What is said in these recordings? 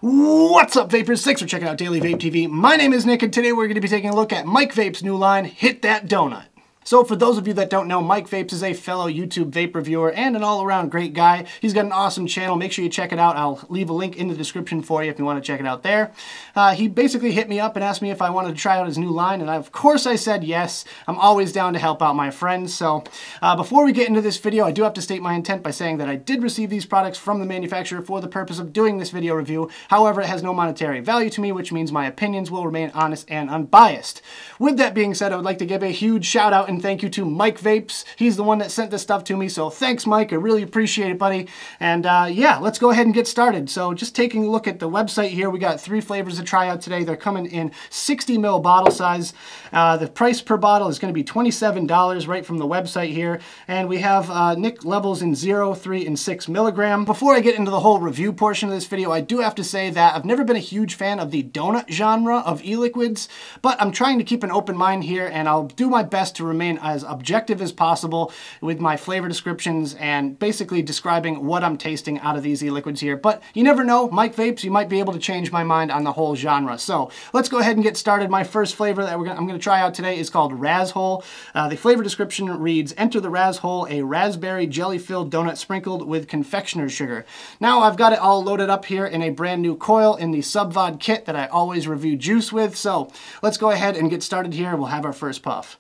What's up, Vapers? Thanks for checking out Daily Vape TV. My name is Nick, and today we're going to be taking a look at Mike Vape's new line, Hit That Donut. So for those of you that don't know, Mike Vapes is a fellow YouTube vape reviewer and an all-around great guy. He's got an awesome channel. Make sure you check it out. I'll leave a link in the description for you if you want to check it out there. He basically hit me up and asked me if I wanted to try out his new line, and of course I said yes. I'm always down to help out my friends. So before we get into this video, I do have to state my intent by saying that I did receive these products from the manufacturer for the purpose of doing this video review. However, it has no monetary value to me, which means my opinions will remain honest and unbiased. With that being said, I would like to give a huge shout out and thank you to Mike Vapes. He's the one that sent this stuff to me, so thanks, Mike. I really appreciate it, buddy. And yeah, let's go ahead and get started. So just taking a look at the website here, we got 3 flavors to try out today. They're coming in 60 ml bottle size. The price per bottle is going to be $27 right from the website here. And we have nic levels in 0, 3, and 6 milligram. Before I get into the whole review portion of this video, I do have to say that I've never been a huge fan of the donut genre of e-liquids, but I'm trying to keep an open mind here, and I'll do my best to remain as objective as possible with my flavor descriptions and basically describing what I'm tasting out of these e-liquids here. But you never know, Mike Vapes, you might be able to change my mind on the whole genre. So let's go ahead and get started. My first flavor that I'm going to try out today is called Razhole. The flavor description reads, enter the Razhole, a raspberry jelly-filled donut sprinkled with confectioner's sugar. Now I've got it all loaded up here in a brand new coil in the Subvod kit that I always review juice with. So let's go ahead and get started here. We'll have our first puff.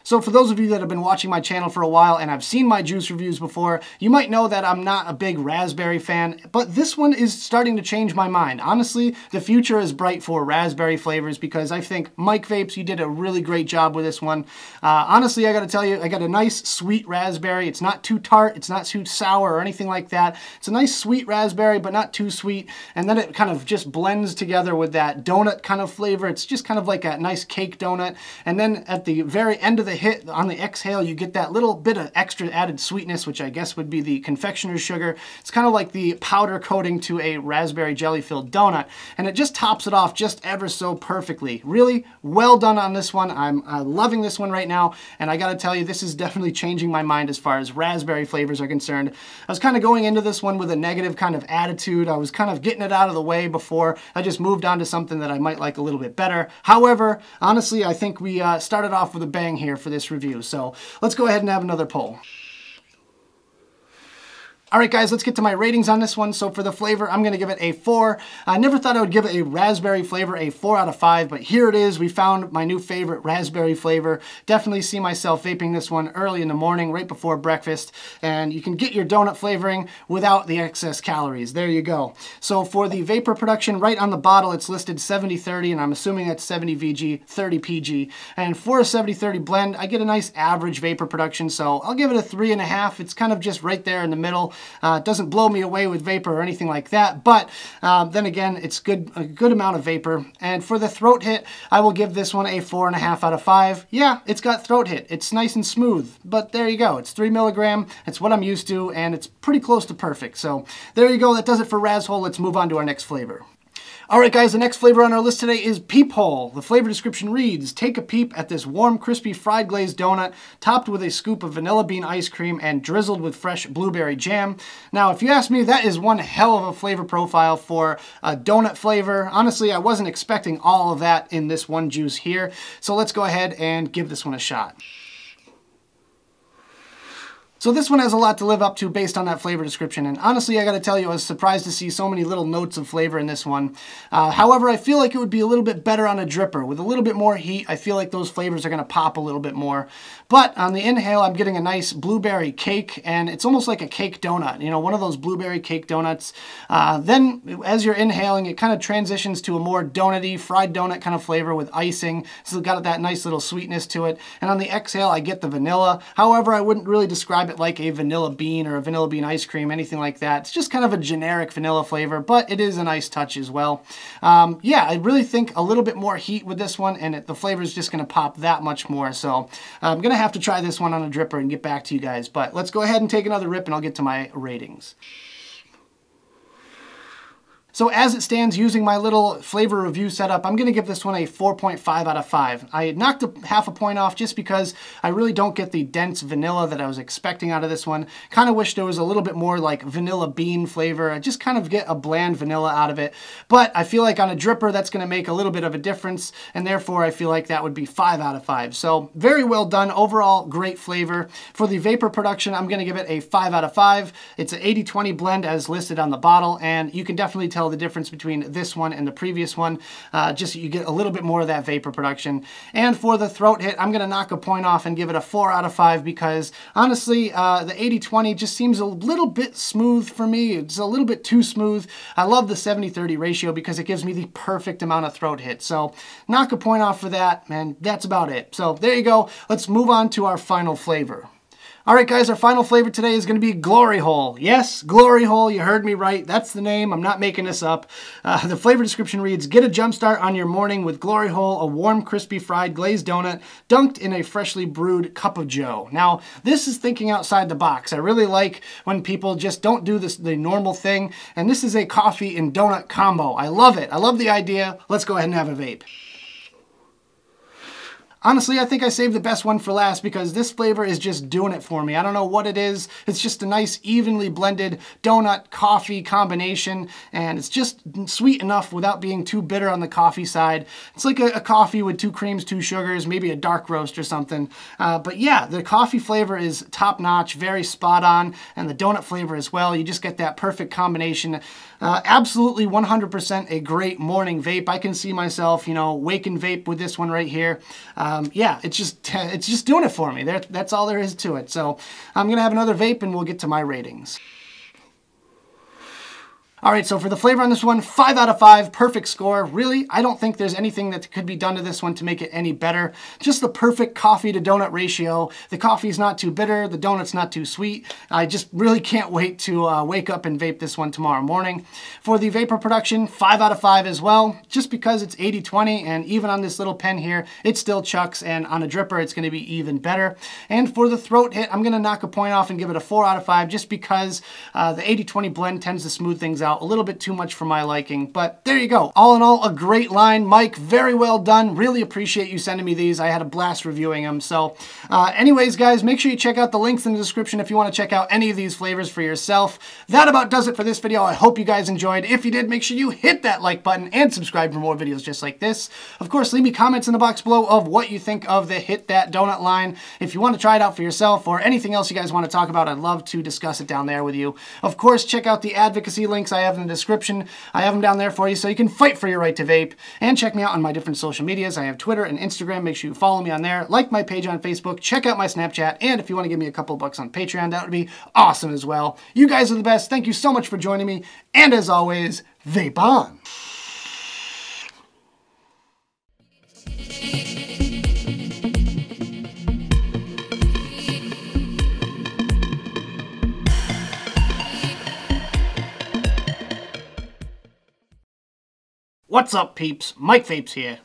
So for those of you that have been watching my channel for a while and I've seen my juice reviews before, you might know that I'm not a big raspberry fan, but this one is starting to change my mind. Honestly, the future is bright for raspberry flavors because I think Mike Vapes, you did a really great job with this one. Honestly, I gotta tell you, I got a nice sweet raspberry. It's not too tart, it's not too sour or anything like that. It's a nice sweet raspberry, but not too sweet. And then it kind of just blends together with that donut kind of flavor. It's just kind of like a nice cake donut. And then at the very end of the hit, on the exhale, you get that little bit of extra added sweetness, which I guess would be the confectioner's sugar. It's kind of like the powder coating to a raspberry jelly-filled donut, and it just tops it off just ever so perfectly. Really well done on this one. I'm loving this one right now, and I gotta tell you, this is definitely changing my mind as far as raspberry flavors are concerned. I was kind of going into this one with a negative kind of attitude. I was kind of getting it out of the way before I just moved on to something that I might like a little bit better. However, honestly, I think we started off with a bang here for this review. So let's go ahead and have another pull. All right, guys, let's get to my ratings on this one. So for the flavor, I'm going to give it a 4. I never thought I would give a raspberry flavor a 4 out of 5, but here it is. We found my new favorite raspberry flavor. Definitely see myself vaping this one early in the morning, right before breakfast, and you can get your donut flavoring without the excess calories. There you go. So for the vapor production, right on the bottle, it's listed 70-30, and I'm assuming that's 70 VG, 30 PG. And for a 70-30 blend, I get a nice average vapor production, so I'll give it a 3.5. It's kind of just right there in the middle. It doesn't blow me away with vapor or anything like that, but then again, it's a good amount of vapor. And for the throat hit, I will give this one a 4.5 out of 5. Yeah, it's got throat hit. It's nice and smooth, but there you go. It's 3 milligram. It's what I'm used to, and it's pretty close to perfect. So there you go. That does it for Razhole. Let's move on to our next flavor. All right, guys, the next flavor on our list today is Peephole. The flavor description reads, take a peep at this warm, crispy, fried glazed donut topped with a scoop of vanilla bean ice cream and drizzled with fresh blueberry jam. Now, if you ask me, that is one hell of a flavor profile for a donut flavor. Honestly, I wasn't expecting all of that in this one juice here. So let's go ahead and give this one a shot. So this one has a lot to live up to based on that flavor description, and honestly, I gotta tell you, I was surprised to see so many little notes of flavor in this one. However, I feel like it would be a little bit better on a dripper. With a little bit more heat, I feel like those flavors are gonna pop a little bit more. But on the inhale, I'm getting a nice blueberry cake, and it's almost like a cake donut, you know, one of those blueberry cake donuts. Then, as you're inhaling, it kind of transitions to a more donut-y, fried donut kind of flavor with icing. So it's got that nice little sweetness to it. And on the exhale, I get the vanilla. However, I wouldn't really describe it like a vanilla bean or a vanilla bean ice cream, anything like that. It's just kind of a generic vanilla flavor, but it is a nice touch as well. Yeah, I really think a little bit more heat with this one, and the flavor is just going to pop that much more. So I'm going to have to try this one on a dripper and get back to you guys. But let's go ahead and take another rip, and I'll get to my ratings. So as it stands, using my little flavor review setup, I'm gonna give this one a 4.5 out of 5. I knocked half a point off just because I really don't get the dense vanilla that I was expecting out of this one. Kind of wish there was a little bit more like vanilla bean flavor. I just kind of get a bland vanilla out of it. But I feel like on a dripper, that's gonna make a little bit of a difference, and therefore I feel like that would be 5 out of 5. So very well done. Overall, great flavor. For the vapor production, I'm gonna give it a 5 out of 5. It's an 80-20 blend as listed on the bottle, and you can definitely tell the difference between this one and the previous one. Just you get a little bit more of that vapor production. And for the throat hit, I'm gonna knock a point off and give it a 4 out of 5 because honestly, the 80-20 just seems a little bit smooth for me. It's a little bit too smooth. I love the 70-30 ratio because it gives me the perfect amount of throat hit. So knock a point off for that, and that's about it. So there you go. Let's move on to our final flavor. All right, guys, our final flavor today is going to be Glory Hole. Yes, Glory Hole, you heard me right. That's the name. I'm not making this up. The flavor description reads, get a jump start on your morning with Glory Hole, a warm, crispy fried glazed donut dunked in a freshly brewed cup of joe. Now, this is thinking outside the box. I really like when people just don't do the normal thing, and this is a coffee and donut combo. I love it. I love the idea. Let's go ahead and have a vape. Honestly, I think I saved the best one for last because this flavor is just doing it for me. I don't know what it is. It's just a nice, evenly blended donut coffee combination, and it's just sweet enough without being too bitter on the coffee side. It's like a coffee with 2 creams, 2 sugars, maybe a dark roast or something. But yeah, the coffee flavor is top-notch, very spot on, and the donut flavor as well. You just get that perfect combination. Absolutely 100% a great morning vape. I can see myself, you know, waking vape with this one right here. Yeah, it's just doing it for me. That's all there is to it. So I'm gonna have another vape and we'll get to my ratings. All right, so for the flavor on this one, 5 out of 5, perfect score. Really, I don't think there's anything that could be done to this one to make it any better. Just the perfect coffee to donut ratio. The coffee's not too bitter, the donut's not too sweet. I just really can't wait to wake up and vape this one tomorrow morning. For the vapor production, 5 out of 5 as well, just because it's 80-20, and even on this little pen here, it still chucks, and on a dripper, it's gonna be even better. And for the throat hit, I'm gonna knock a point off and give it a 4 out of 5, just because the 80-20 blend tends to smooth things out a little bit too much for my liking, but there you go. All in all, a great line. Mike, very well done. Really appreciate you sending me these. I had a blast reviewing them. So anyways, guys, make sure you check out the links in the description if you want to check out any of these flavors for yourself. That about does it for this video. I hope you guys enjoyed. If you did, make sure you hit that like button and subscribe for more videos just like this. Of course, leave me comments in the box below of what you think of the Hit That Donut line. If you want to try it out for yourself or anything else you guys want to talk about, I'd love to discuss it down there with you. Of course, check out the advocacy links I have in the description. I have them down there for you so you can fight for your right to vape. And check me out on my different social medias. I have Twitter and Instagram. Make sure you follow me on there. Like my page on Facebook. Check out my Snapchat. And if you want to give me a couple bucks on Patreon, that would be awesome as well. You guys are the best. Thank you so much for joining me. And as always, vape on. What's up, peeps? Mike Vapes here.